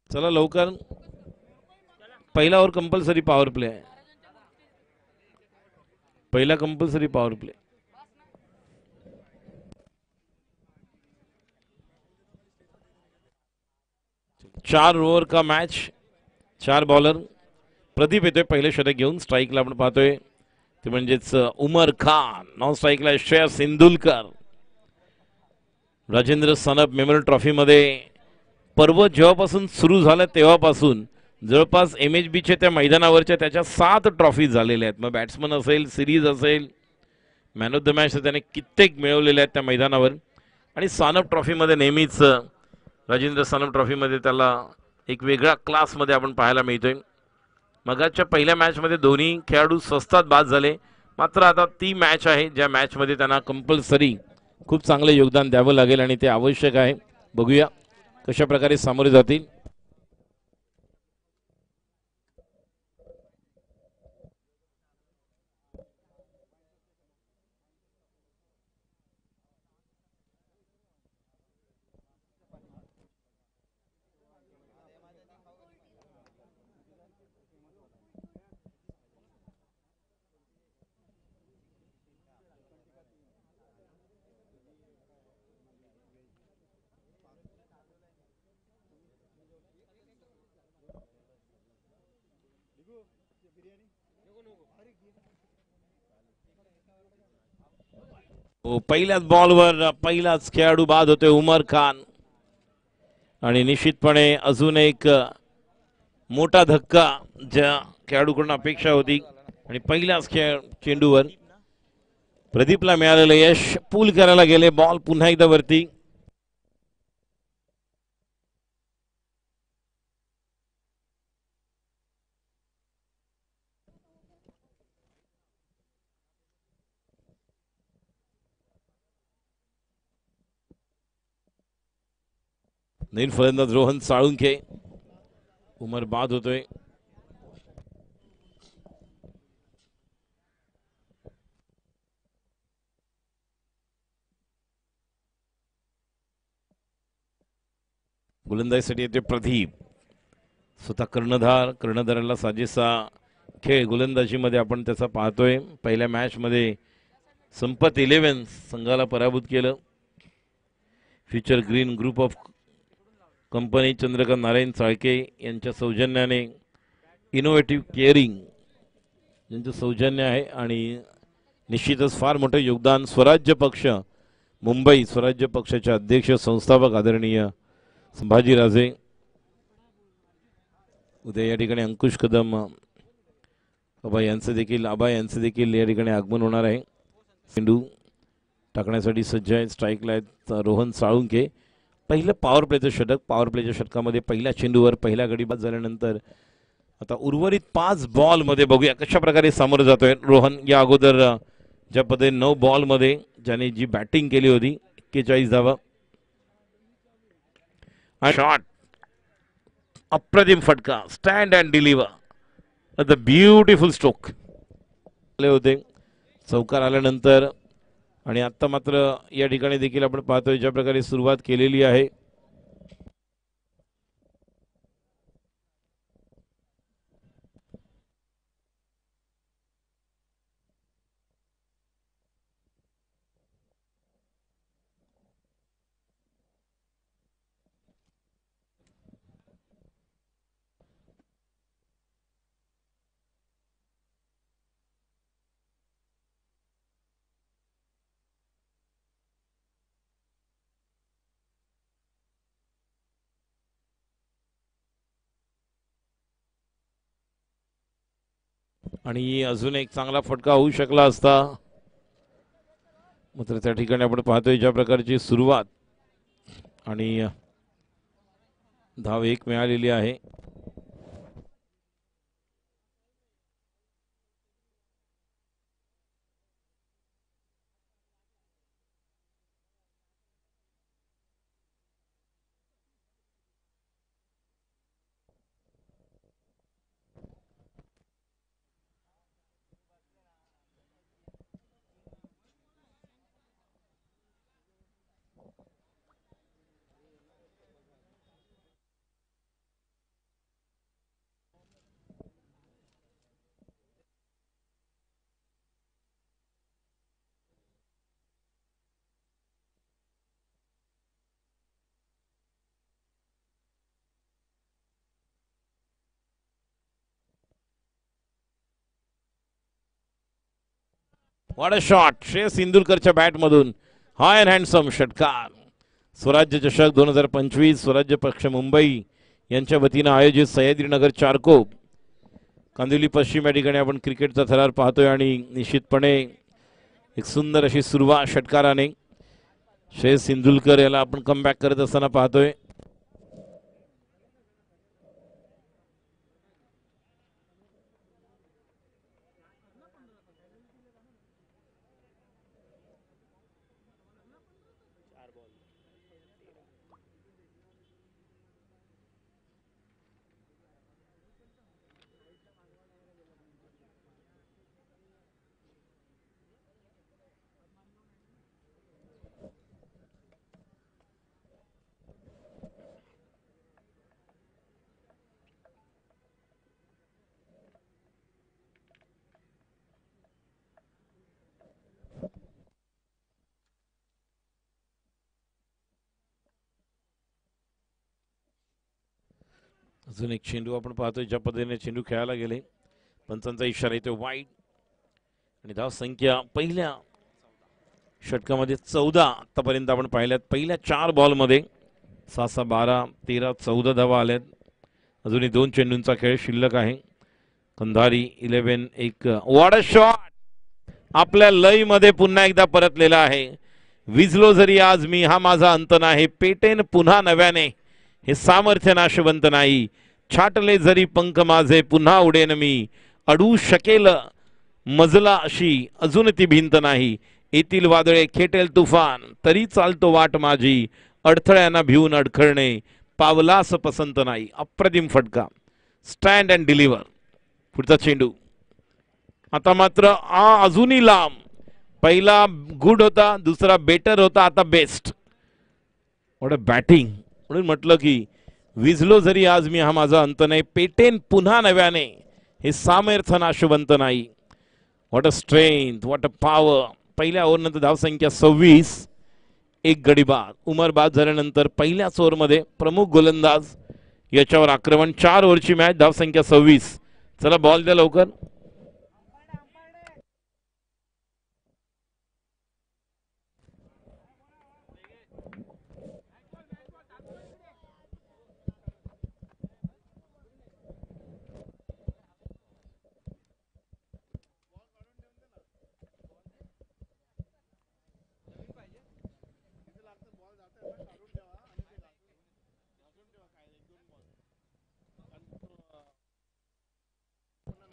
चला लवकर, पहिला ओव्हर कंपल्सरी पॉवर प्ले आहे. पहिला कंपल्सरी पॉवर प्ले. 4 ओव्हर का मॅच, 4 बॉलर. प्रदीप येतोय पहिले षटक घेऊन. स्ट्राईकला आपण पाहतोय ते म्हणजेच उमर खान. नॉन स्ट्राईकला श्रेयस इंदुलकर. राजेंद्र सनप मेमोरियल ट्रॉफीमध्ये पर्व जेव्हापासून सुरू झालं तेव्हापासून जवळपास MHBच्या त्या मैदानावरच्या त्याच्या 7 ट्रॉफी झालेल्या आहेत. मग बॅट्समन असेल, सिरीज असेल, मॅन ऑफ द मॅच त्याने कित्येक मिळवलेले आहेत त्या मैदानावर. आणि सानप ट्रॉफीमध्ये नेहमीच राजेंद्र सानप ट्रॉफीमध्ये त्याला एक वेगळ्या क्लासमध्ये आपण पाहायला मिळतोय. मगाच्या पहिल्या मॅचमध्ये दोन्ही खेळाडू स्वस्तात बाद झाले. मात्र आता ती मॅच आहे ज्या मॅचमध्ये त्यांना कंपल्सरी खूप चांगले योगदान द्यावं लागेल आणि ते आवश्यक आहे. बघूया कशा प्रकारे सामोरे जातील. पहिल्याच बॉलवर पहिलाच खेळाडू बाद होते उमर खान. आणि निश्चितपणे अजून एक मोठा धक्का ज्या खेळाडूकडून अपेक्षा होती. आणि पहिल्याच चेंडूवर प्रदीपला मिळालेलं यश. पूल करायला गेले, बॉल पुन्हा एकदा वरती. नवीन फलंदाज रोहन साळुंखे. उमर बाद होतोय. गोलंदाजीसाठी येते प्रदीप. स्वतः कर्णधाराला साजेसा खेळ गोलंदाजीमध्ये आपण त्याचा पाहतोय. पहिल्या मॅचमध्ये संपत 11 संघाला पराभूत केलं. Future green group of company Chandrakant Narayan Chalke यांच्या सौजन्याने, इनोव्हेटिव्ह केअरिंग यांचं सौजन्य आहे. आणि निश्चितच फार मोठं योगदान स्वराज्य पक्ष, मुंबई स्वराज्य पक्षाचे अध्यक्ष संस्थापक आदरणीय संभाजीराजे. उद्या या ठिकाणी अंकुश कदम आबा यांचं देखील या ठिकाणी आगमन होणार आहे. चेंडू टाकण्यासाठी सज्ज आहे. स्ट्राईकला आहेत रोहन साळुंके. पहिलं पॉवर प्लेचं षटक. पॉवर प्लेच्या षटकामध्ये पहिल्या चेंडूवर पहिला गडी बाद झाल्यानंतर आता उर्वरित 5 बॉलमध्ये बघूया कशा प्रकारे सामोरं जातोय रोहन. या अगोदर ज्या पद्धतीने 9 बॉलमध्ये ज्याने जी बॅटिंग केली होती 41 धावा. शॉट, अप्रतिम फटका, stand and deliver the beautiful stroke होते चौकार आल्यानंतर. आणि आता मात्र या ठिकाणी देखील आपण पाहतोय ज्या प्रकारे सुरुवात केलेली आहे. आणि अजून एक चांगला फटका होऊ शकला असता. मात्र त्या ठिकाणी आपण पाहतोय ज्या प्रकारची सुरुवात आणि धाव 1 मिळालेली आहे. व्हॉट अ शॉट श्रेयस सिंधुलकरच्या बॅटमधून हाय अँड हँडसम षटकार. स्वराज्य चषक 2025 स्वराज्य पक्ष मुंबई यांच्या वतीनं आयोजित सह्याद्रीनगर चारकोप कांदिवली पश्चिम या ठिकाणी आपण क्रिकेटचा थरार पाहतोय आणि निश्चितपणे एक सुंदर अशी सुरुवात षटकाराने श्रेयस सिंधुलकर याला आपण कमबॅक करत असताना पाहतोय. अजून एक चेंडू आपण पाहतोय ज्या पद्धतीने चेंडू खेळायला गेले. पंचांचा इशारा येतो वाईड आणि धाव संख्या पहिल्या षटकामध्ये 14 आतापर्यंत आपण पाहिल्यात. पहिल्या 4 बॉलमध्ये 6-6, 12, 13, 14 धावा आल्यात. अजूनही 2 चेंडूंचा खेळ शिल्लक आहे. कंधारी 11 एक व्हॉट अ शॉट आपल्या लयमध्ये पुन्हा एकदा परतलेला आहे. विजलो जरी आज मी हा माझा अंत नाही, पेटेन पुन्हा नव्याने हे सामर्थ्य नाशवंत नाही. छाटले जरी पंख माझे पुन्हा उडेन मी, अडू शकेल मजला अशी अजून ती भिंत नाही. येतील वादळे खेटेल तुफान तरी चालतो वाट माझी, अडथळ्यांना भिवून अडखळणे पावलास पसंत नाही. अप्रतिम फटका. Stand and deliver. पुढचा चेंडू आता मात्र अजूनही लांब. पहिला गुड होता, दुसरा बेटर होता, आता बेस्ट. What a batting. म्हणून म्हटलं की विजलो जरी आज मी हा माझा अंत नाही, पेटेन पुन्हा नव्याने हे सामर्थ्य नाशवंत नाही. What a strength, what a power. पहिल्या ओव्हरनंतर धावसंख्या 26 एक गडी बाद. उमर बाद झाल्यानंतर पहिल्याच ओव्हरमध्ये प्रमुख गोलंदाज याच्यावर आक्रमण. 4 ओव्हरची मॅच, धावसंख्या 26. चला बॉल द्या लवकर.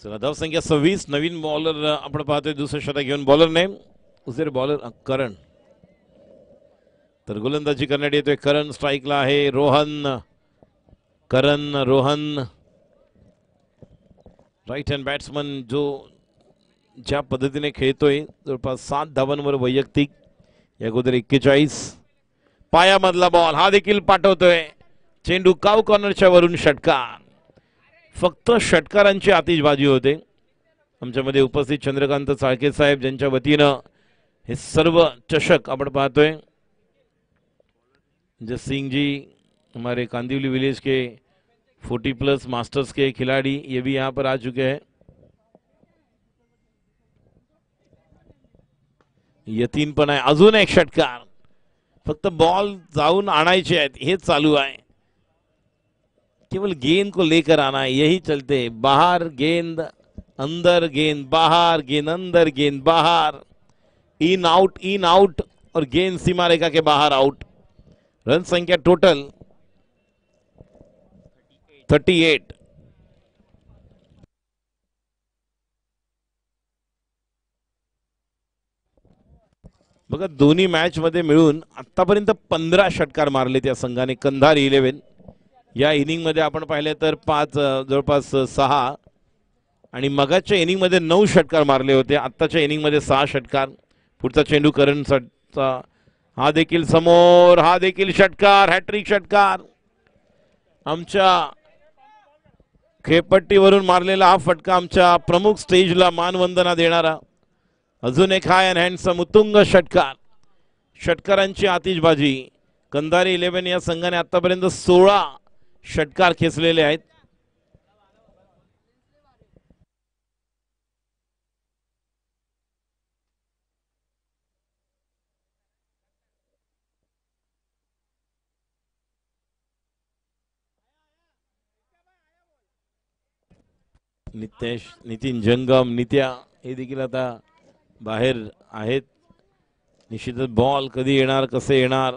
चला धावसंख्या 26. नवीन बॉलर आपण पाहतोय दुसरं षटक घेऊन. बॉलर नेम उजरे बॉलर करण. तर गोलंदाजी करण्यात येतोय करण. स्ट्राईकला आहे रोहन. करण रोहन राईट हँड बॅट्समन जो ज्या पद्धतीने खेळतोय. जवळपास 7 धावांवर वैयक्तिक. या अगोदर 41. पायामधला बॉल हा देखील पाठवतोय. चेंडू काव कॉर्नरच्या वरून षटकार. फक्त षटकारांची आतिषबाजी होते. आमच्यामध्ये उपस्थित चंद्रकांत चाळके साहेब ज्यांच्या वतीनं हे सर्व चषक आपण पाहतोय. जसिंग जी हमारे कांदिवली विलेज के 40+ मास्टर्स के खिलाड़ी ये भी यहाँ पर आ चुके हैं. यतीन पण आहे. अजून एक षटकार. फक्त बॉल जाऊन आणायचे आहेत हे चालू आहे. केवल गेंद को लेकर आना है, यही चलते. बाहर गेंद अंदर, गेंद बाहर, गेंद अंदर, गेंद बाहर. इन आउट और गेंद सीमा रेखा के बाहर आउट. रन संख्या टोटल 38. बघा दोन्ही मॅच मध्ये मिळून आतापर्यंत 15 षटकार मारले त्या संघाने. कंधार 11 या इनिंग मध्ये आपण पाहिले तर 5 जवळपास 6 आणि मगाच्या इनिंग मध्ये 9 षटकार मारले होते. आत्ताच्या इनिंग मध्ये 6 षटकार. पुढचा चेंडू करणचा हा देखील समोर. हा देखील षटकार. हॅट्रिक षटकार. आमच्या खेळपट्टीवरून मारलेला हा फटका आमच्या प्रमुख स्टेजला मानवंदना देणारा. अजून एक हाय अँड हँडसम उत्तुंग षटकार. षटकारांची आतिषबाजी. कंधारी 11 या संघाने आतापर्यंत 16 षटकार खेचलेले आहेत. नितेश, नितीन जंगम, नित्या हे देखील आता बाहेर आहेत. निश्चितच बॉल कधी येणार, कसे येणार,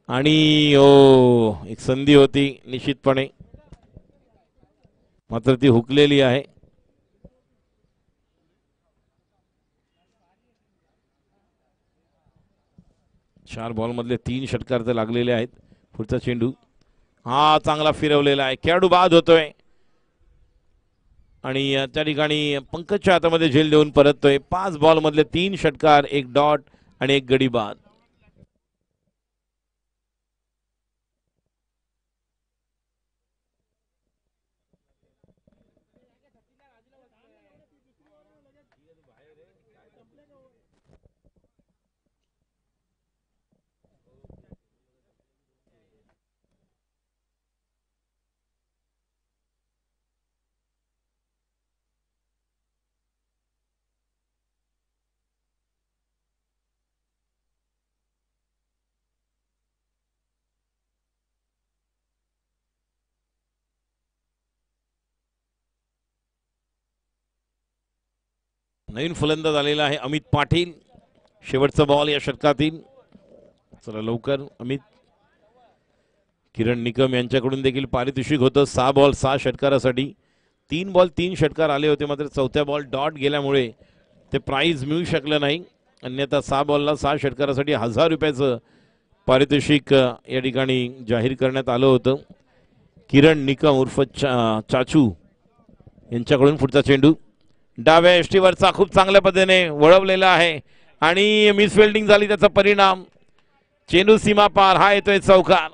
आणि ओ एक संधी होती निश्चितपणे, मात्र ती हुकलेली आहे. चार बॉल मधले 3 षटकार तर लागलेले आहेत. पुढचा चेंडू हा चांगला फिरवलेला आहे, खेळाडू बाद होतोय आणि त्या ठिकाणी पंकजच्या हातामध्ये झेल देऊन परततोय. 5 बॉल मधले 3 षटकार, 1 डॉट आणि 1 गडी बाद. नवीन फलंदाज आलेला आहे अमित पाटील. शेवटचा बॉल या षटकातील. चला लवकर अमित. किरण निकम यांच्याकडून देखील पारितोषिक होतं 6 बॉल 6 षटकारासाठी. 3 बॉल 3 षटकार आले होते, मात्र चौथ्या बॉल डॉट गेल्यामुळे ते प्राइज मिळू शकलं नाही. अन्यथा 6 बॉलला 6 षटकारासाठी 1000 रुपयाचं पारितोषिक या ठिकाणी जाहीर करण्यात आलं होतं. किरण निकम उर्फ चाचू यांच्याकडून पुढचा चेंडू डाव्या एष्टीवरचा खूप चांगल्या पद्धतीने वळवलेला आहे आणि मिसफिल्डिंग झाली, त्याचा परिणाम चेंडू सीमा पार. हा येतोय चौकार.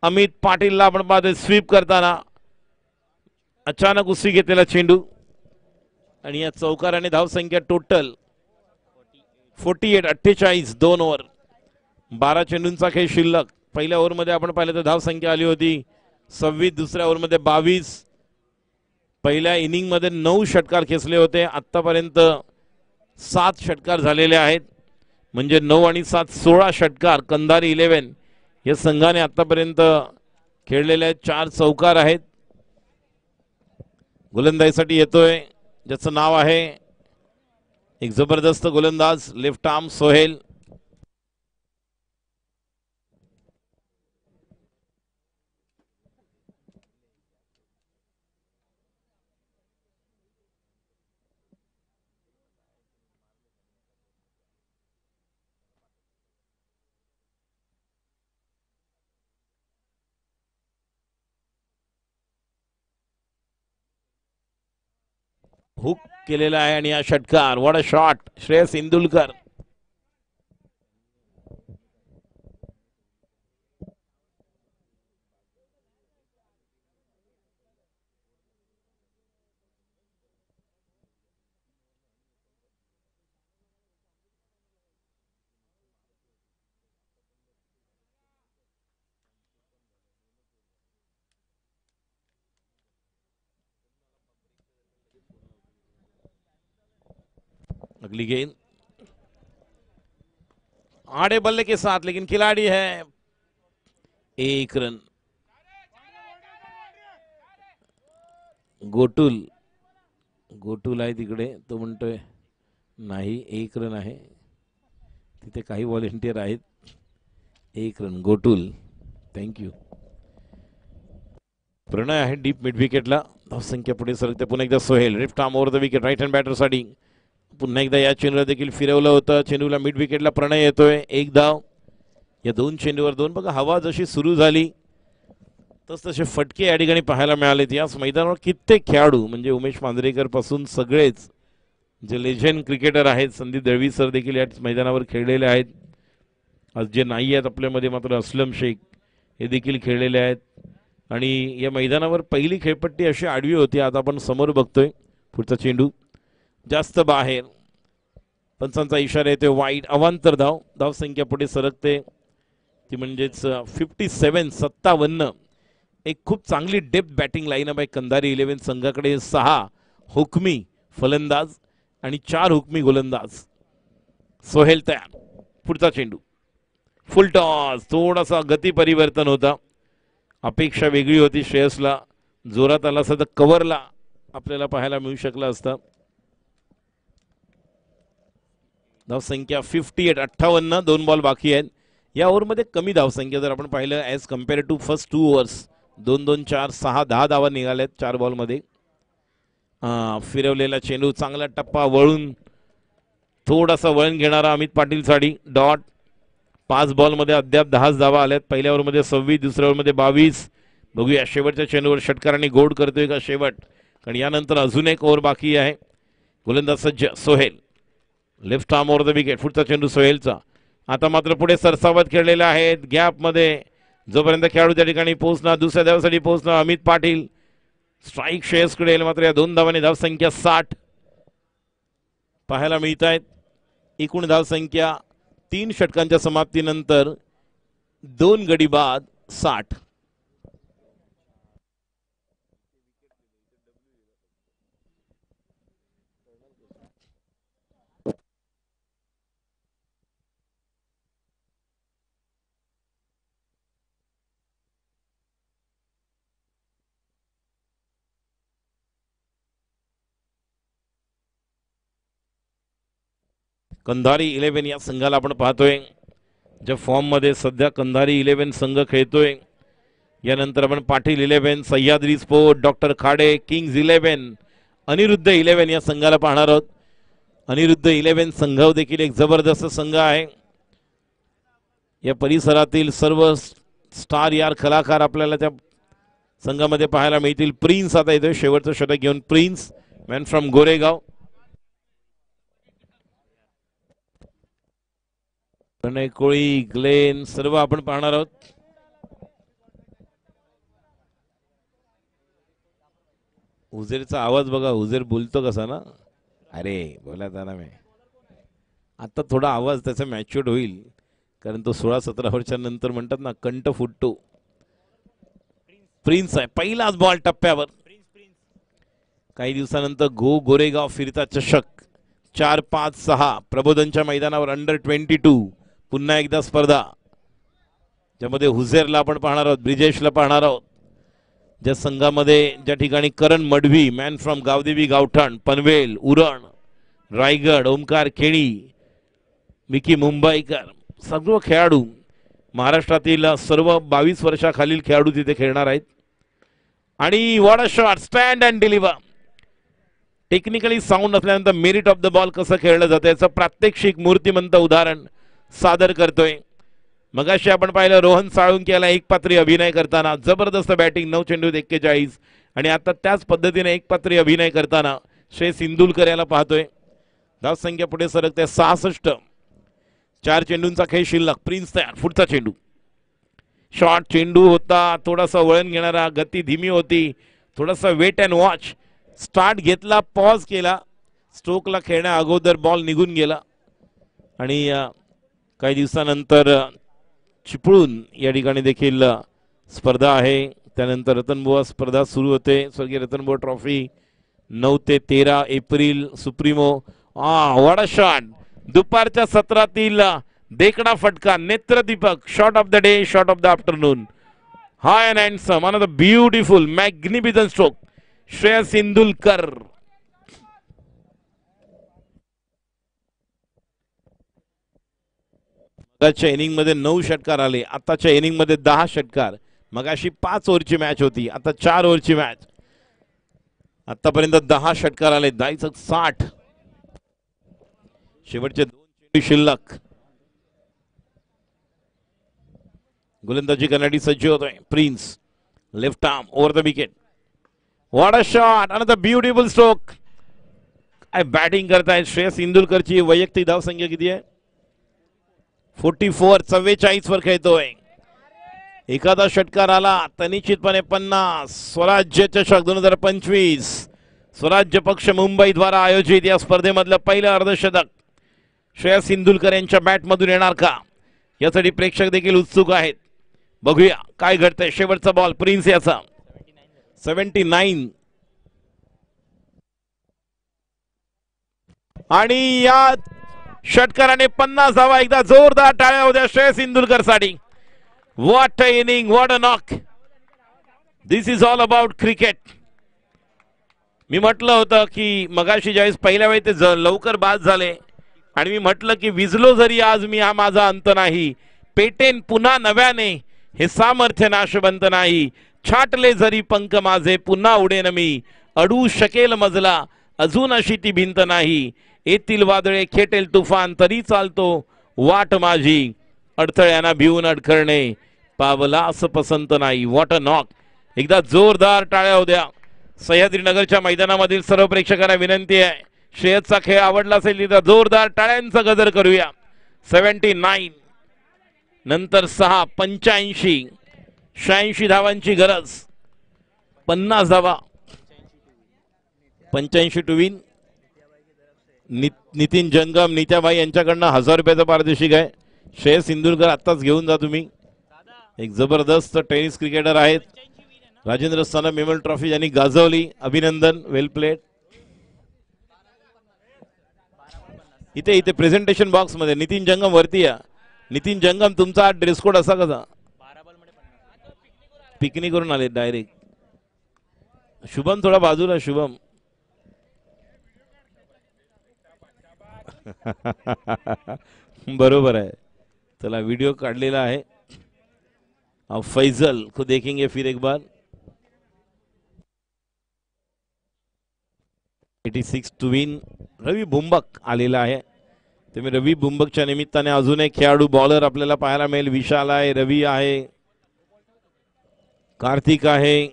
अमित पाटीलला आपण पाहतोय स्वीप करताना अचानक उसळी घेतलेला चेंडू आणि या चौकाराने धावसंख्या टोटल 48 2 ओव्हर 12 चेंडूंचा खेळ शिल्लक. पहिल्या ओव्हरमध्ये आपण पाहिलं तर धावसंख्या आली होती 26, दुसऱ्या ओव्हरमध्ये 22. पहिल्या इनिंग मध्ये 9 षटकार खेचले होते. आतापर्यंत 7 षटकार झालेले आहेत, म्हणजे 9 आणि 7 16 षटकार कंधारी 11 या संघाने आतापर्यंत खेळलेले आहेत. 4 चौकार आहेत. गोलंदाजीसाठी येतोय ज्याचं नाव आहे एक जबरदस्त गोलंदाज लेफ्ट आर्म सोहेल. हुक केलेला आहे आणि हा षटकार. What a shot Shreyas Indulkar. अगली गेंद 8 बल्ले के साथ, लेकिन खिलाड़ी है 1 रन. गोटुल आहे तिकडे, तो म्हणतोय नाही 1 रन आहे. तिथे काही व्हॉलेंटियर आहेत. 1 रन गोटुल. थँक्यू. प्रणय आहे डीप मिड विकेटला. धावसंख्या पुढे सरकते. पुन्हा एकदा Sohail left arm over the wicket, right hand बॅटरसाठी. पुन्हा एकदा या चेंडूला देखील फिरवलं होतं. चेंडूला मिड विकेटला प्रणय येतोय. 1 धाव. या 2 चेंडूवर 2. बघा हवा जशी सुरू झाली तसे फटके या ठिकाणी पाहायला मिळालेत. याच मैदानावर कित्येक खेळाडू म्हणजे उमेश मांजरेकर पासून सगळेच जे लेजेंड क्रिकेटर आहेत, संदीप दळवी सर देखील या मैदानावर खेळलेले आहेत. आज जे नाही आहेत आपल्यामध्ये मात्र असलम शेख हे देखील खेळलेले आहेत. आणि या मैदानावर पहिली खेळपट्टी अशी आडवी होती, आता आपण समोर बघतोय. पुढचा चेंडू जास्त बाहेर. पंचांचा इशारा येतोय वाईट. अवांतर धाव. धावसंख्या पुढे सरकते ती म्हणजेच 57. एक खूप चांगली डेप्थ बॅटिंग लाईनअप आहे कंधारी 11 संघाकडे. 6 हुकमी फलंदाज आणि 4 हुकमी गोलंदाज. सोहेल तयार. पुढचा चेंडू फुल टॉस. थोडासा गती परिवर्तन होता. अपेक्षा वेगळी होती. श्रेयसला जोरात आला असता तर कव्हरला आपल्याला पाहायला मिळू शकलं असतं. धावसंख्या 58, 58, 2 बॉल बाकी आहेत. या ओव्हरमध्ये कमी धावसंख्या जर आपण पाहिलं as compared to first 2 overs 2, 2, 4, 6, 10 धावा निघाल्यात 4 बॉलमध्ये. फिरवलेला चेंडू, चांगला टप्पा, वळून थोडासा वळण घेणारा अमित पाटील साडी डॉट. 5 बॉलमध्ये अद्याप 10 धावा आल्यात. पहिल्या ओव्हरमध्ये 26, दुसऱ्या ओव्हरमध्ये 22. बघूया शेवटच्या चेंडूवर षटकारांनी गोड करतोय का शेवट, कारण यानंतर अजून एक ओव्हर बाकी आहे. गोलंदाज सज्ज Sohail, left arm over the wicket. पुढचा चेंडू सोहेलचा. आता मात्र पुढे सरसावत खेळलेला आहे गॅपमध्ये, जोपर्यंत खेळाडू त्या ठिकाणी पोहोचणार, दुसऱ्या धावासाठी पोहोचणार अमित पाटील. स्ट्राईक श्रेयसकडे येईल, मात्र या 2 धावांनी धावसंख्या 60 पाहायला मिळत आहेत. एकूण धावसंख्या 3 षटकांच्या समाप्तीनंतर 2 गडी बाद 60. कंधारी 11 या संघाला आपण पाहतोय, ज्या फॉर्ममध्ये सध्या कंधारी 11 संघ खेळतोय. यानंतर आपण Patil 11, Sahyadri sport, doctor Khade, kings 11, Aniruddha 11 या संघाला पाहणार आहोत. अनिरुद्ध 11 संघ देखील एक जबरदस्त संघ आहे. या परिसरातील सर्व स्टार यार कलाकार आपल्याला त्या संघामध्ये पाहायला मिळतील. प्रिन्स आता येतोय शेवटचं षटक घेऊन. Prince, man from Goregaon. Pranay Koli, Glenn सर्व आपण पाहणार आहोत. उजेरचा आवाज बघा, उजेर बोलतो कसा ना, अरे बोला ना मी आता थोडा आवाज त्याचा मॅच्युअर्ड होईल, कारण तो 16-17 वर्षां नंतर म्हणतात ना कंठ फुटतो. प्रिन्स आहे, पहिलाच बॉल टप्प्यावर. काही दिवसानंतर गोरेगाव फिरता चषक 4-5-6 प्रबोधनच्या मैदानावर अंडर 22 पुन्हा एकदा स्पर्धा, ज्यामध्ये हुझेरला आपण पाहणार आहोत, ब्रिजेशला पाहणार आहोत. ज्या संघामध्ये ज्या ठिकाणी करण मडवी, मॅन फ्रॉम गावदेवी गावठाण, पनवेल, उरण, रायगड, ओमकार केणी, मिकी मुंबईकर, सर्व खेळाडू महाराष्ट्रातील सर्व 22 वर्षाखालील खेळाडू तिथे खेळणार आहेत. आणि what a shot, stand and deliver. Technically sound असल्यानंतर मेरिट ऑफ द बॉल कसं खेळलं जातं याचं प्रात्यक्षिक मूर्तिमंत उदाहरण सादर करतोय. मगाशी आपण पाहिलं रोहन साळुंके याला एकपात्री अभिनय करताना, जबरदस्त बॅटिंग, 9 चेंडूत 41. आणि आता त्याच पद्धतीने एकपात्री अभिनय करताना श्रेयस इंदुलकर याला पाहतोय. धावसंख्या पुढे सरकते 66. 4 चेंडूंचा खेळ शिल्लक. प्रिन्स तयार, पुढचा चेंडू. शॉर्ट चेंडू होता, थोडासा वळण घेणारा, गती धीमी होती, थोडासा वेट अँड वॉच. स्टार्ट घेतला, पॉज केला, स्ट्रोकला खेळण्या अगोदर बॉल निघून गेला आणि काही दिवसानंतर चिपळूण या ठिकाणी देखील स्पर्धा आहे. त्यानंतर रतनबुवा स्पर्धा सुरू होते, स्वर्गीय रतनबुवा ट्रॉफी 9 ते 13 April supremo. What a shot, दुपारच्या सत्रातील देखणा फटका, नेत्रदीपक, shot of the day, shot of the afternoon. High and handsome, one of the beautiful magnificent stroke, Shreyas Indulkar. आताच्या इनिंग मध्ये 9 षटकार आले, आताच्या इनिंग मध्ये 10 षटकार. मगाशी 5 ओव्हरची मॅच होती, आता 4 ओव्हरची मॅच. आतापर्यंत 10 षटकार आले, 60. शेवटचे 2 चेंडू शिल्लक. गोलंदाजी करण्यासाठी सज्ज होतोय prince, left arm over the wicket. What a shot, another beautiful stroke. काय बॅटिंग करतायत श्रेयस इंदुलकरची. वैयक्तिक धावसंख्या किती आहे? 44. 44 वर खेळतोय. एखादा षटकार आला तर निश्चितपणे 50. स्वराज्य चषक 2025 स्वराज्य पक्ष मुंबई द्वारा आयोजित या स्पर्धेमधलं पहिलं अर्धशतक श्रेयस इंदुलकर यांच्या बॅटमधून येणार का, यासाठी प्रेक्षक देखील उत्सुक आहेत. बघूया काय घडतंय. शेवटचा बॉल प्रिन्स याचा 79. आणि या षटकाराने 50 धावा. एकदा जोरदार टाळ्या होत्या श्रेयस इंदुलकर साठी. What a inning, what a knock. This is all about cricket. मी म्हटलं होतं की मगाशी ज्यावेळेस पहिल्या वेळी ते लवकर बाद झाले आणि मी म्हटलं की विजलो जरी आज मी हा माझा अंत नाही, पेटेन पुन्हा नव्याने हे सामर्थ्य नाशवंत नाही, छाटले जरी पंख माझे पुन्हा उडेन मी, अडू शकेल मजला अजून अशी ती भिंत नाही, येतील वादळे खेटेल तुफान तरी चालतो वाट माझी, अडथळ्यांना भिवून अडखळणे पावला असं पसंत नाही. What a knock. एकदा जोरदार टाळ्या होत्या. सह्याद्रीनगरच्या मैदानामधील सर्व प्रेक्षकांना विनंती आहे, श्रेयसचा खेळ आवडला असेल तिथं जोरदार टाळ्यांचा गजर करूया. 79 नंतर 6 85 86 धावांची गरज, 50 धावा 85 टू विन. नितीन जंगम नित्याबाई यांच्याकडनं 1000 रुपयाचं पारितोषिक आहे. श्रेयस सिंदूरकर आत्ताच घेऊन जा तुम्ही. एक जबरदस्त टेनिस क्रिकेटर आहेत. राजेंद्र स्थाना मेमल ट्रॉफी यांनी गाजवली, अभिनंदन, वेल प्लेड. इथे इथे प्रेझेंटेशन बॉक्स मध्ये नितीन जंगम वरती या. नितीन जंगम तुमचा ड्रेस कोड असा कसा? पिकनिक करून आले डायरेक्ट. शुभम थोडा बाजूला. शुभम बरोबर आहे. चला व्हिडिओ काढलेला आहे. अब फैजल को देखेंगे फिर एक बार. 86 टू विन. रवी बुंबक आलेला आहे. तुम्ही रवी बुंबकच्या निमित्ताने अजून एक खेळाडू बॉलर आपल्याला पाहायला मिळेल. विशाल आहे, रवी आहे, कार्तिक आहे.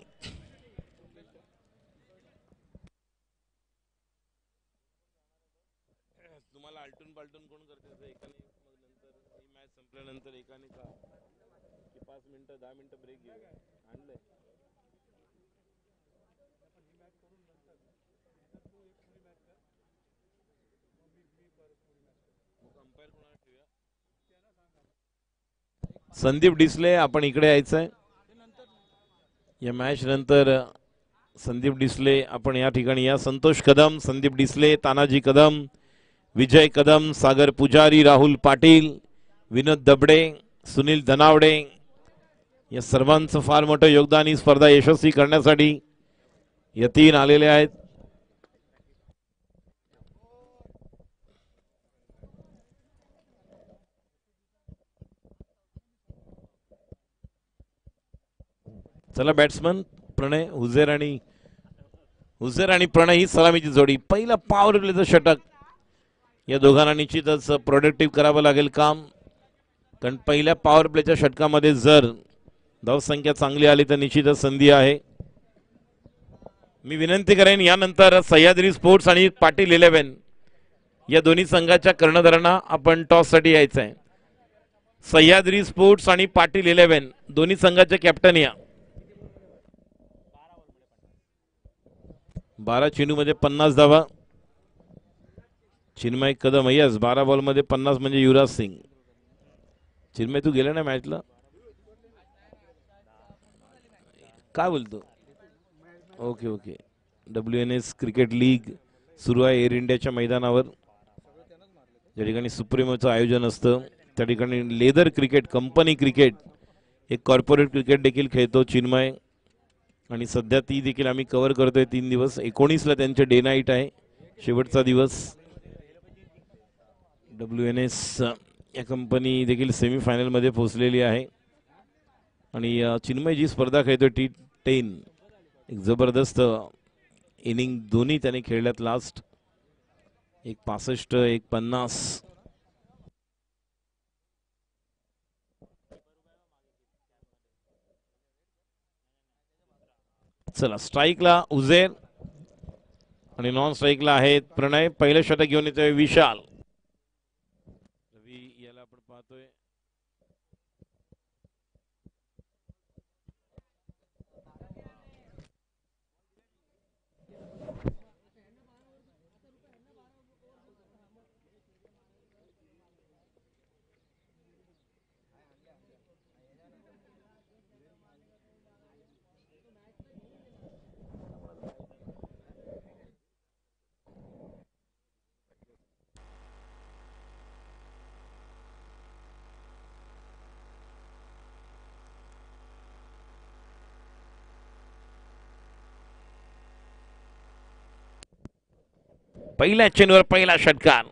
तुम्हाला आलटून पालटून कोण करते? एकाने नंतर ही मॅच संपल्यानंतर एकाने का 5 मिनिटं 10 मिनिटं ब्रेक घेऊया. आणलंय संदीप डिसले. आपण इकडे यायचंय या मॅच नंतर. संदीप डिसले आपण या ठिकाणी या. संतोष कदम, संदीप डिसले, तानाजी कदम, विजय कदम, सागर पुजारी, राहुल पाटील, विनोद दबडे, सुनील धनावडे या सर्वांचं फार मोठं योगदान ही स्पर्धा यशस्वी करण्यासाठी यतीन आलेले आहेत. चला बॅट्समन प्रणय हुजेर आणि प्रणय ही सलामीची जोडी. पहिला पॉवर प्लेचं षटक. या दोघांना निश्चितच प्रोडक्टिव्ह करावं लागेल काम, कारण पहिल्या पॉवर प्लेच्या षटकामध्ये जर धावसंख्या चांगली आली तर निश्चितच संधी आहे. मी विनंती करेन यानंतर सह्याद्री स्पोर्ट्स आणि पाटील 11 या दोन्ही संघाच्या कर्णधारांना आपण टॉस साठी यायचं आहे. सह्याद्री स्पोर्ट्स आणि पाटील 11 दोन्ही संघाचे कॅप्टन या. 12 चेंडू मध्ये 50 धावा. चिन्मय कदम यस 12 बॉल मध्ये 50 म्हणजे युवराज सिंग. चिन्मय तू गेला ना मॅचला? काय बोलतो? Okay okay. WNS cricket league सुरू आहे एअर इंडियाच्या मैदानावर. ज्या ठिकाणी सुप्रीमोचं आयोजन असतं त्या ठिकाणी लेदर क्रिकेट कंपनी क्रिकेट एक कॉर्पोरेट क्रिकेट देखील खेळतो चिन्मय. आणि सध्या ती देखील आम्ही कव्हर करतोय 3 दिवस. 19ला त्यांचे डे नाईट आहे, शेवटचा दिवस. WNS या कंपनी देखील सेमीफायनल मध्ये पोहोचलेली आहे. आणि चिन्मय जी स्पर्धा खेळतोय T10 एक जबरदस्त इनिंग दोन्ही त्याने खेळल्यात लास्ट. एक 65 एक 50. चला स्ट्राईकला उजेर आणि नॉन स्ट्राईकला आहेत प्रणय. पहिलं षटक घेऊन येतोय विशाल. रवी याला आपण पाहतोय. पहला चेंडूवर पहिला षटकार।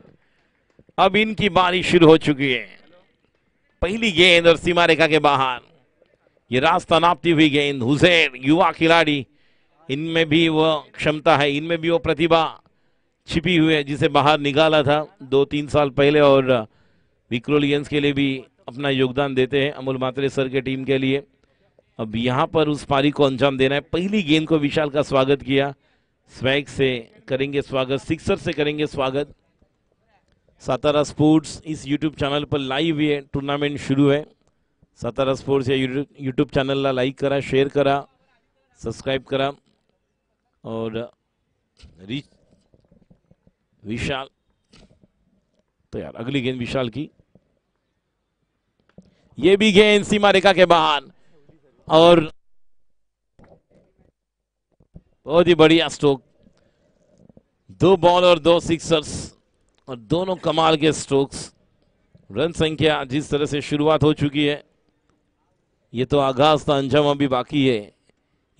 अब इनकी बारी शुरू हो चुकी है। पहली गेंद और सीमा रेखा के बाहर, ये रास्ता नापती हुई गेंद। हुसैन युवा खिलाड़ी, इनमें भी वो क्षमता है, इनमें भी वो प्रतिभा छिपी हुई है जिसे बाहर निकाला था 2-3 साल पहले, और विक्रोलियंस के लिए भी अपना योगदान देते हैं अमोल मात्रे सर के टीम के लिए। अब यहां पर उस पारी को अंजाम देना है। पहली गेंद को विशाल का स्वागत किया, स्वैग से करेंगे स्वागत, सिक्सर से करेंगे स्वागत। सातारा स्पोर्ट्स इस यूट्यूब चॅनल पर लाईव्ह ये टूर्नामेंट शुरू है। सातारा स्पोर्ट्स या यूट्यूब चॅनलला लाईक करा, शेअर करा, सबस्क्राइब करा। और विशाल तो यार अगली गेंद विशाल की, ये भी गेंद सीमा रेखा के बाहर, और बहुत ही बढ़िया स्ट्रोक। 2 बॉल और 2 सिक्सर्स, और दोनों कमाल के स्ट्रोक्स। रन संख्या जिस तरह से शुरुआत हो चुकी है, ये तो आगाज था, अंजाम अभी बाकी है।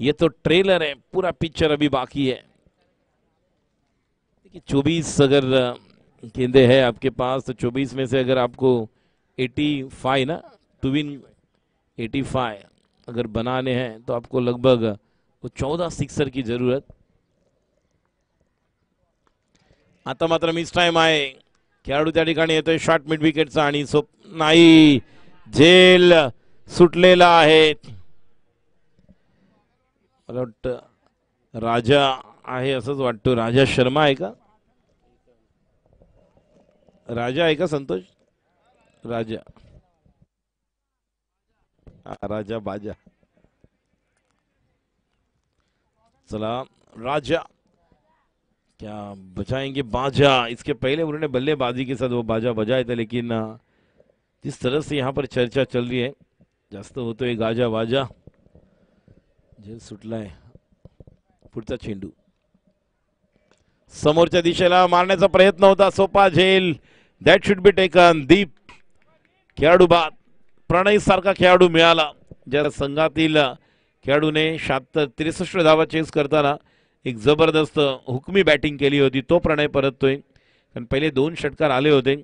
ये तो ट्रेलर है, पूरा पिक्चर अभी बाकी है। 24 अगर गेंदे हैं आपके पास, तो 24 में से अगर आपको 85 ना, टू विन 85 अगर बनाने हैं, तो आपको लगभग वो 14 सिक्सर की जरूरत। आता मात्र मिस टाइम आहे, खेळाडू त्या ठिकाणी येतोय शॉर्ट मिड विकेटचा, आणि नाही, झेल सुटलेला आहे। मला वाटतं राजा आहे असंच वाटतं, राजा शर्मा आहे का, राजा आहे का संतोष? राजा, राजा बाजा, चला राजा क्या बचाएंगे बाजा। इसके पहले उन्होंने बल्लेबाजी के साथ वो बाजा बजाए थे, लेकिन जिस तरह से यहाँ पर चर्चा चल रही है, जास्त होतोय गाजा बाजा। झेल सुटलाय, पुढचा चेंडू समोरच्या दिशेला मारण्याचा प्रयत्न होता, सोपा झेल, दॅट शुड बी टेकन। दीप खेळाडू बाद, प्रणय सारखा खेळाडू मिळाला, ज्या संघातील खेळाडूने 63 धावा चेस करताना एक जबरदस्त हुकमी बॅटिंग केली होती, तो प्रणय परततोय। कारण पहिले 2 षटकार आले होते,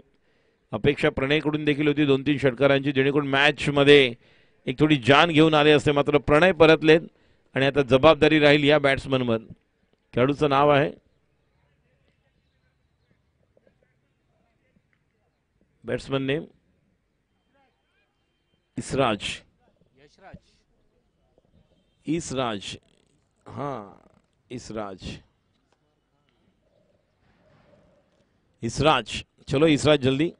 अपेक्षा प्रणयकडून देखील होती 2-3 षटकारांची, जेणेकरून मॅच मध्ये एक थोडी जान घेऊन आले असते, मात्र प्रणय परतलेत आणि आता जबाबदारी राहील या बॅट्समनवर। खेळाडूचं नाव आहे बैट्समैन नेम इसराज, इसराज, हाँ इसराज, इसराज। चलो इसराज जल्दी।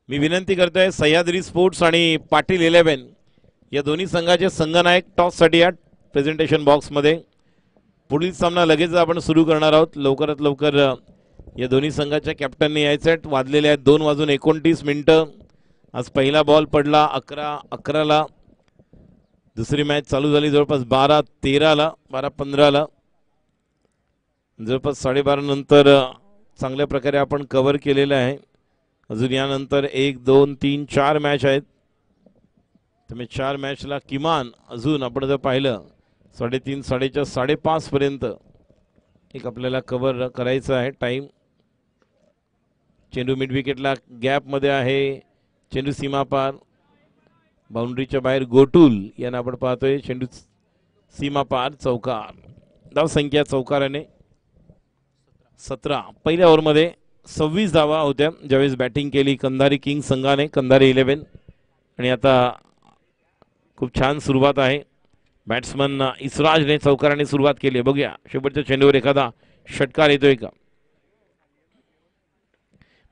मी विनंती करतोय सह्याद्री स्पोर्ट्स आणि पाटील 11 या दोन्ही संघाचे संघनायक टॉससाठी या प्रेझेंटेशन बॉक्स मध्ये। पुढील सामना लगेच आपण सुरू करणार आहोत, लवकरात लवकर या दोन्ही संघाच्या कॅप्टनने यायचे आहेत। वाजलेले आहेत 2:29 आज पहिला बॉल पडला 11:11ला, दुसरी मॅच चालू झाली जवळपास 12:13ला, 12:15ला, जवळपास 12:30 नंतर चांगल्या प्रकारे आपण कव्हर केलेलं आहे। अजून यानंतर 1, 2, 3, 4 मॅच आहेत, त्यामुळे 4 मॅचला किमान अजून आपण जर पाहिलं 3:30, 4:30, 5:30 पर्यंत एक आपल्याला कव्हर करायचं आहे टाइम। चेंडू मिड विकेटला गॅप मध्ये आहे, चेंडू सीमा पार, बाउंड्रीच्या बाहेर गोटुल यांना आपण पाहतोय, चेंडू सीमा पार, चौकार। धाव संख्या चौकाराने 17। पहिल्या ओव्हरमध्ये 26 धावा होत्या ज्यावेळेस बॅटिंग केली कंधारी किंग संघाने, कंधारी 11, आणि आता खूप छान सुरुवात आहे। बॅट्समन इसराजने चौकाराने सुरुवात केली, बघूया शेवटच्या चेंडूवर एखादा षटकार येतोय का।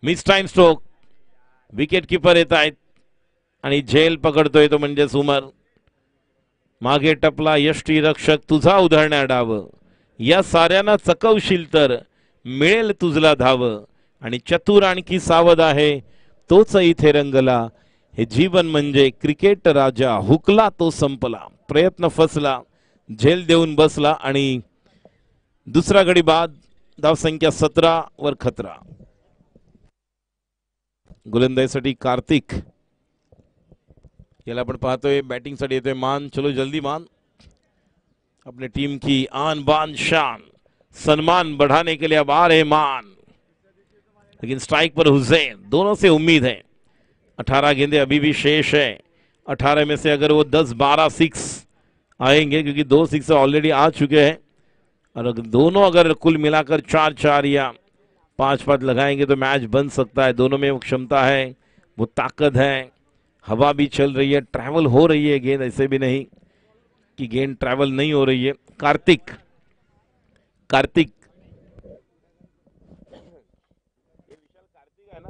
Miss time stroke, wicket keeper येत आहेत आणि झेल पकडतोय तो म्हणजे उमर। मागे टपला यष्टी रक्षक तुझा उधळण्या डाव, या साऱ्यांना चकवशील तर मिळेल तुझला धाव, आणि चतुर आणखी सावध आहे तोच इथे रंगला, हे जीवन म्हणजे क्रिकेट राजा, हुकला तो संपला, प्रयत्न फसला, झेल देऊन बसला, आणि दुसरा गडी बाद। धाव संख्या 17 वर खतरा। गोलंदाजीसाठी कार्तिक याला आपण पाहतोय, बैटिंग साठी येतोय मान। चलो जल्दी मान, अपने टीम की आन बान शान सम्मान बढ़ाने के लिए अब आ रहे मान। लेकिन स्ट्राइक पर हुसैन, दोनों से उम्मीद है। 18 गेंदे अभी भी शेष है। 18 में से अगर वो 10-12 सिक्स आएंगे, क्योंकि 2 सिक्स ऑलरेडी आ चुके हैं, और अगर दोनों अगर कुल मिलाकर 4-4 या 5-5 लगाएंगे तो मैच बन सकता है। दोनों में वो क्षमता है, वो ताकत है। हवा भी चल रही है, ट्रैवल हो रही है गेंद, ऐसे भी नहीं कि गेंद ट्रैवल नहीं हो रही है। कार्तिक है ना?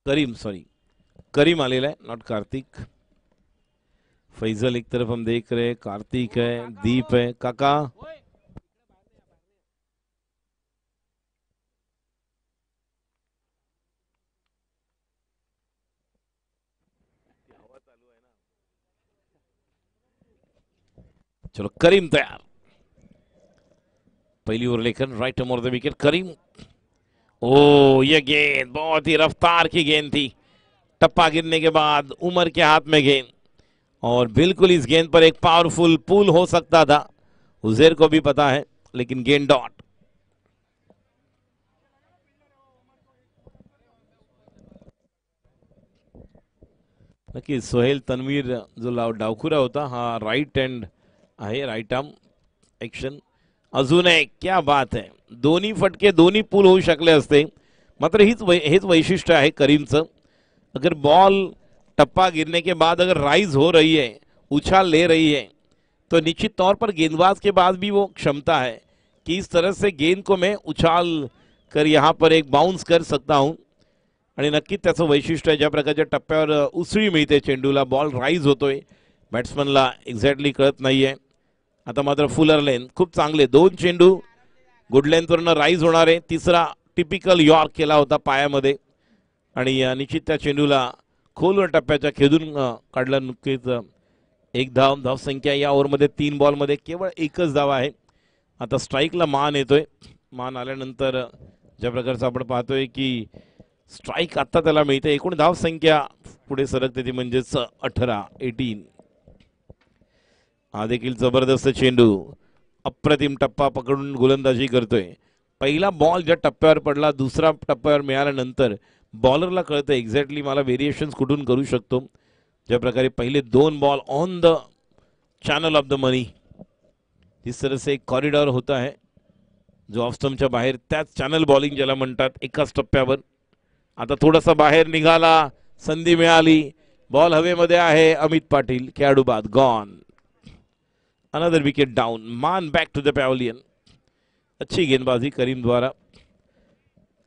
करीम, सॉरी, करीम आलेला है, नॉट कार्तिक। फैजल एक तरफ हम देख रहे हैं, कार्तिक है, दीप है। काका चलो, करीम तैयार। पहली ओवर लेकर right more the wicket Karim. ओ, ये गेंद बहुत ही रफ्तार की गेंद थी। टप्पा गिरने के बाद उमर के हाथ में गेंद, और बिल्कुल इस गेंद पर एक पावरफुल पुल हो सकता था, उजैर को भी पता है, लेकिन गेंद डॉट। नक्की सोहेल तन्वीर जो डावखुरा होता हा राईट हँड आहे, राईट आर्म ऍक्शन। अजून एक, क्या बात है, दोन्ही फटके दोन्ही पुल होऊ शकले असते, मात्र हेच वैशिष्ट्य आहे करीमचं। अगर बॉल टप्पा गिरने के बाद अगर राइज हो रही है, उछाल ले रही है, तो निश्चित तौर पर गेंदबाज के पास भी वो क्षमता है कि इस तरह से गेंद को मैं उछाल कर यहाँ पर एक बाउंस कर सकता हूँ। आणि नक्कीच त्याचं वैशिष्ट्य आहे, ज्या प्रकारच्या टप्प्यावर उसळी मिळते चेंडूला, बॉल राइज होतोय, बॅट्समनला एक्झॅक्टली कळत नाहीये। आता मात्र फुलर लेन खूप चांगले, 2 चेंडू गुड लेंथवरनं राइज होणार आहे। तिसरा टिपिकल यॉर्क केला होता पायामध्ये, आणि निश्चित त्या चेंडूला खोलवर टप्प्याच्या खेदून काढला। नुकतीच एक धाव संख्या या ओव्हरमध्ये 3 बॉलमध्ये केवळ एकच धाव आहे। आता स्ट्राईकला मान येतोय, मान आल्यानंतर ज्या प्रकारचं आपण पाहतोय की स्ट्राइक आता त्याला मिळते, एकूण धाव संख्या पुढे सरकते ती म्हणजेच 18 हा देखील जबरदस्त चेंडू, अप्रतिम टप्पा पकडून गोलंदाजी करतोय। पहिला बॉल ज्या टप्प्यावर पडला, दुसरा टप्प्यावर मिळाल्यानंतर बॉलरला कळतं एक्झॅक्टली मला व्हेरिएशन्स कुठून करू शकतो। ज्या प्रकारे पहिले 2 ball on the channel of the money, इस तरह से एक कॉरिडॉर होता है जो ऑफ स्टंपच्या बाहेर, त्याच चॅनल बॉलिंग ज्याला म्हणतात, एकाच टप्प्यावर। आता थोडासा बाहेर निघाला, संधी मिळाली, बॉल हवेमध्ये आहे। अमित पाटील खेळाडू बाद, गॉन, अनदर विकेट डाउन, मान बैक टू द पैवेलियन। अच्छी गेंदबाजी करीम द्वारा,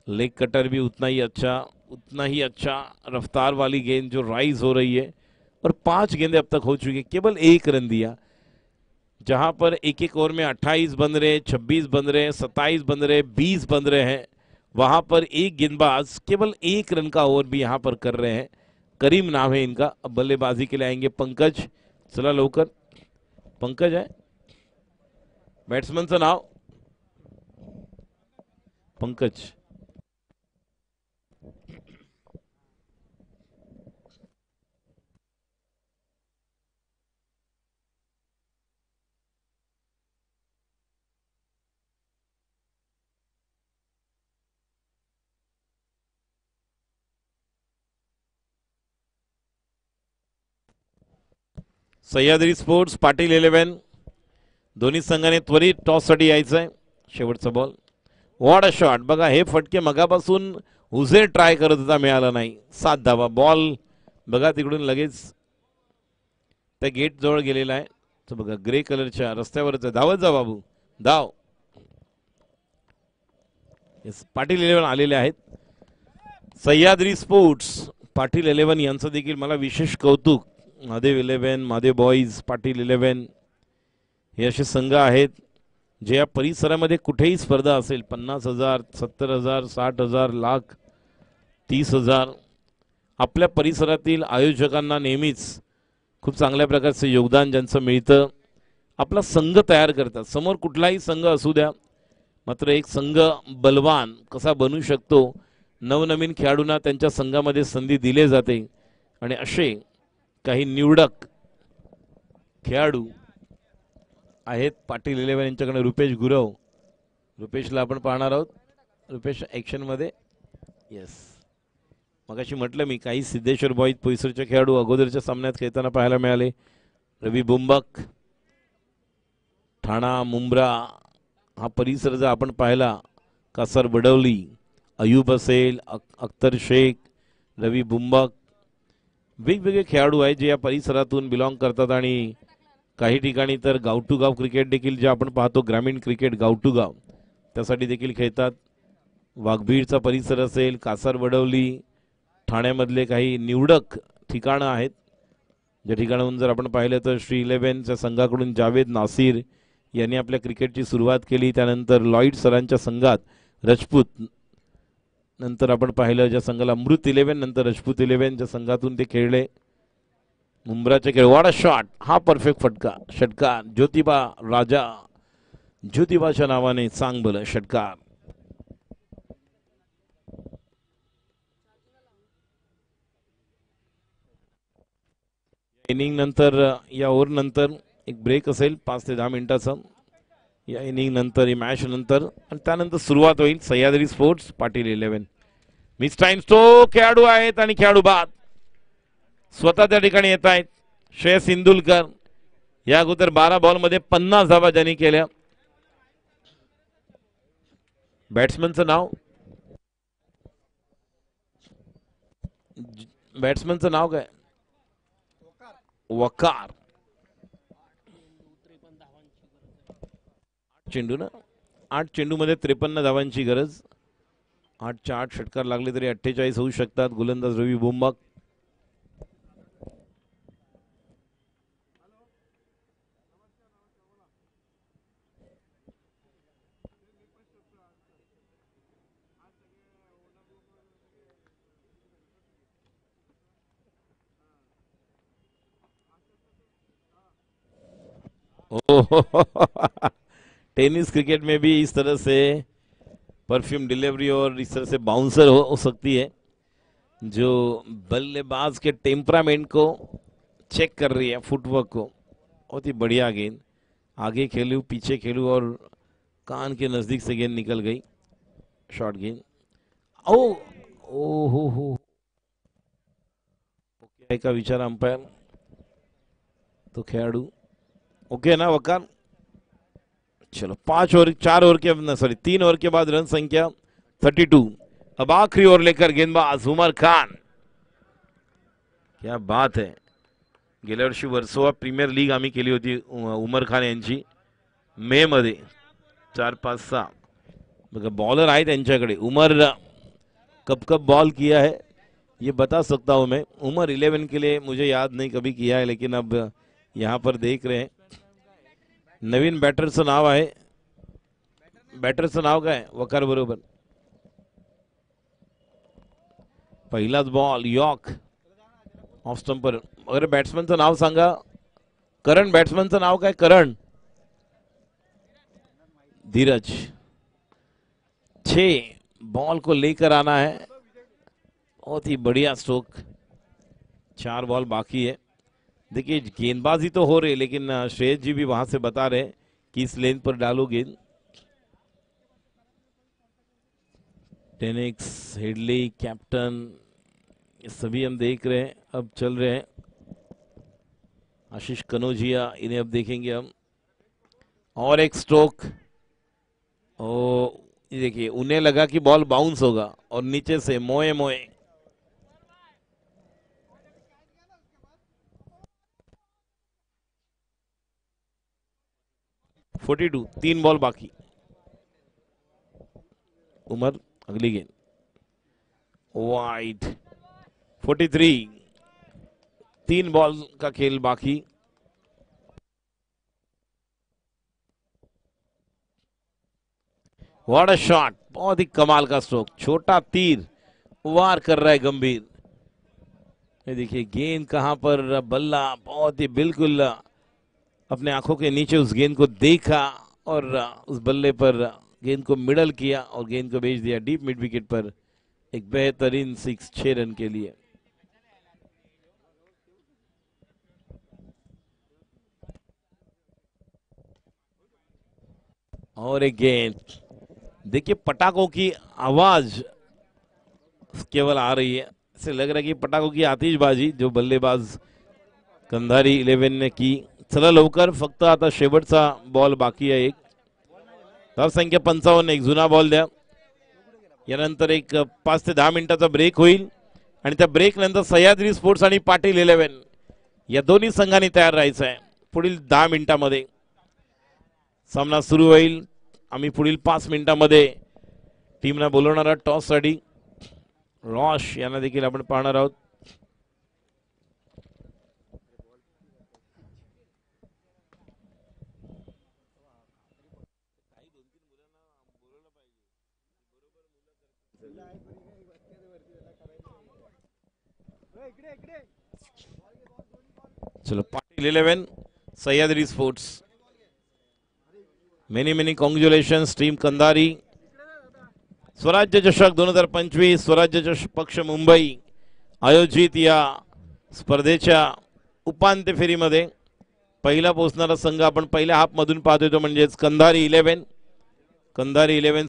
लेग कटर भी उतना ही अच्छा, रफ्तार वाली गेंद जो राइज हो रही है, और 5 गेंदें अब तक हो चुकी, केवल 1 रन दिया। जहां पर एक एक ओवर में 28 बन रहे, 26 बन रहे, 27 बन रहे, 20 बन रहे हैं, वहां पर एक गेंदबाज केवल 1 रन का ओवर भी यहां पर कर रहे हैं। करीम नाम है इनका। अब बल्लेबाजी के लिए आएंगे पंकज, चला लवकर, पंकज आहे बॅट्समनचं नाव, पंकज। सह्याद्री स्पोर्ट्स, पाटील 11, दोन्ही संघाने त्वरित टॉससाठी यायचं आहे। शेवटचा बॉल, वॉट अ शॉट, बघा हे फटके मगापासून हुझेर ट्राय करत होता, मिळाला नाही। 7 धावा, बॉल बघा तिकडून लगेच त्या गेट जवळ गेलेला आहे, तो बघा ग्रे कलरच्या रस्त्यावरच आहे। धावत जा बाबू, धाव। पाटील 11 आलेले आहेत। सह्याद्री स्पोर्ट्स, पाटील 11 यांचं देखील मला विशेष कौतुक। महादेव 11, महादेव बॉईज, पाटील 11 हे असे संघ आहेत जे या परिसरामध्ये कुठेही स्पर्धा असेल, 50,000, 70,000, 60,000, लाख, 30,000, आपल्या परिसरातील आयोजकांना नेहमीच खूप चांगल्या प्रकारचे योगदान ज्यांचं मिळतं, आपला संघ तयार करतात। समोर कुठलाही संघ असू द्या, मात्र एक संघ बलवान कसा बनू शकतो, नवनवीन खेळाडूंना त्यांच्या संघामध्ये संधी दिली जाते, आणि असे काही निवडक खेळाडू आहेत पाटील 11 यांच्याकडे रुपेश गुरव. रुपेशला आपण पाहणार आहोत. रुपेश ऍक्शन मध्ये. येस, मगाशी म्हटलं मी काही सिद्धेश्वर बॉईज पोईसरचे खेळाडू अगोदरच्या सामन्यात खेळताना पाहायला मिळाले. रवी बुंबक, ठाणा, मुंब्रा हा परिसर जर आपण पाहिला, कासर बडवली, अयूब असेल, अख्तर शेख, रवी बुंबक, वेगवेगळे खेळाडू आहेत जे या परिसरातून बिलॉंग करतात. आणि काही ठिकाणी तर गाव टू गाव क्रिकेट देखील जे आपण पाहतो, ग्रामीण क्रिकेट गाव टू गाव, त्यासाठी देखील खेळतात. वाघबीडचा परिसर असेल, कासार बडवली, ठाण्यामधले काही निवडक ठिकाणं आहेत ज्या ठिकाणाहून जर आपण पाहिलं तर श्री 11च्या संघाकडून जावेद नासिर यांनी आपल्या क्रिकेटची सुरुवात केली. त्यानंतर लॉईड सरांच्या संघात राजपूत, नंतर आपण पाहिलं ज्या संघाला अमृत 11, नंतर राजपूत 11च्या संघातून ते खेळले. मुंब्राचे खेळ, वाडा शॉट, हा परफेक्ट फटका, षटकार. ज्योतिबा राजा, ज्योतिबाच्या नावाने चांगलं षटकार. इनिंग नंतर, या ओव्हर नंतर एक ब्रेक असेल 5 ते 10 मिनिटाचा. या इनिंग नंतर, या मॅच नंतर, आणि त्यानंतर सुरुवात होईल Sahyadri sports Patil 11. Miss times तो खेळाडू आहेत आणि खेळाडू बाद स्वतः त्या ठिकाणी येत आहेत. श्रेयस इंदुलकर या अगोदर 12 बॉलमध्ये 50 धावा ज्यांनी केल्या. बॅट्समनचं नाव, बॅट्समनचं नाव काय? वकार. चेंडू ना, 8 चेंडूमध्ये 53 धावांची गरज. 8च्या 8 षटकार लागले तरी 48 होऊ शकतात. गोलंदाज रवी बुंबक. टेनिस क्रिकेट में भी इस तरह से परफ्यूम डिलीवरी और इस तरह से बाउंसर हो सकती है जो बल्लेबाज के टेम्परामेंट को चेक कर रही है, फुटवर्क को. बहुत ही बढ़िया गेंद, आगे खेलूं पीछे खेलूं और कान के नजदीक से गेंद निकल गई. शॉर्ट गेंद. ओ ओ हो ओके का विचार अंपायर. तो खेळाडू ओके ना वकार. चलो 5 ओवर 4 ओवर के सॉरी 3 ओवर के बाद रन संख्या 32. अब आखिरी ओवर लेकर गेंदबाज उमर खान. क्या बात है. गेल्या वर्षी वर्सोवा प्रीमियर लीग आम्ही केली होती उमर खान यांची मे मध्ये 4-5-6. बघा बॉलर आहे त्यांच्याकडे. उमर कब कब बॉल किया है ये बता सकता हूं मैं. उमर 11 के लिए मुझे याद नहीं कभी किया है, लेकिन अब यहां पर देख रहे हैं. नवीन बॅटरचं नाव आहे. बॅटरचं नाव काय? वकार बरोबर. पहिलाच बॉल यॉर्क ऑफ स्टंपर. अरे बॅट्समनचं नाव सांगा. करण. बॅट्समनचं नाव काय? करण. धीरज. 6 बॉल को लेकर आना है. बहुत ही बढ़िया स्ट्रोक. 4 बॉल बाकी है. देखिए गेंदबाजी तो हो रही, लेकिन श्रेयस जी भी वहां से बता रहे कि इस लेन पर डालो गेंद. टेनिक्स, हेडली, कैप्टन, ये सभी हम देख रहे हैं. अब चल रहे हैं. आशीष कनौजिया, इन्हें अब देखेंगे हम. और एक स्ट्रोक. ओ देखिए उन्हें लगा कि बॉल बाउंस होगा और नीचे से मोए मोए. फोर्टी 3 बॉल बाकी. उमर अगली गेंद वाइड. 43. 3 बॉल का खेल बाकी. What a shot. बहुत ही कमाल का स्ट्रोक. छोटा तीर वार कर रहा है गंभीर. ये देखिए गेंद कहां पर. बल्ला बहुत ही बिल्कुल अपने आंखों के नीचे उस गेंद को देखा और उस बल्ले पर गेंद को मिडल किया और गेंद को भेज दिया डीप मिड विकेट पर. एक बेहतरीन 6 रन के लिए. और एक गेंद, देखिए पटाखों की आवाज केवल आ रही है, ऐसे लग रहा है कि पटाखों की आतिशबाजी जो बल्लेबाज कंधारी 11 ने की. चला लवकर, फक्त आता शेवटचा बॉल बाकी आहे. एक धाव संख्या 55, एक जुना बॉल द्या. यानंतर एक 5 ते 10 मिनिटाचा ब्रेक होईल आणि त्या ब्रेक नंतर सह्याद्री स्पोर्ट्स आणि पाटील 11 या दोन्ही संघांनी तयार राहायचं आहे. पुढील 10 मिनिटांमध्ये सामना सुरू होईल. आम्ही पुढील 5 मिनिटांमध्ये टीमला बोलवणारा टॉस साठी रॉश यांना देखील आपण पाहणार आहोत. चलो Patil 11 Sahyadri sports. Many congratulations team Kandhari. स्वराज्य चषक 2025 स्वराज्य चषक पक्ष मुंबई आयोजित या स्पर्धेच्या उपांत्य फेरीमध्ये पहिला पोहोचणारा संघ आपण पहिल्या हाफ मधून पाहतोय तो म्हणजेच कंधारी 11. कंधारी 11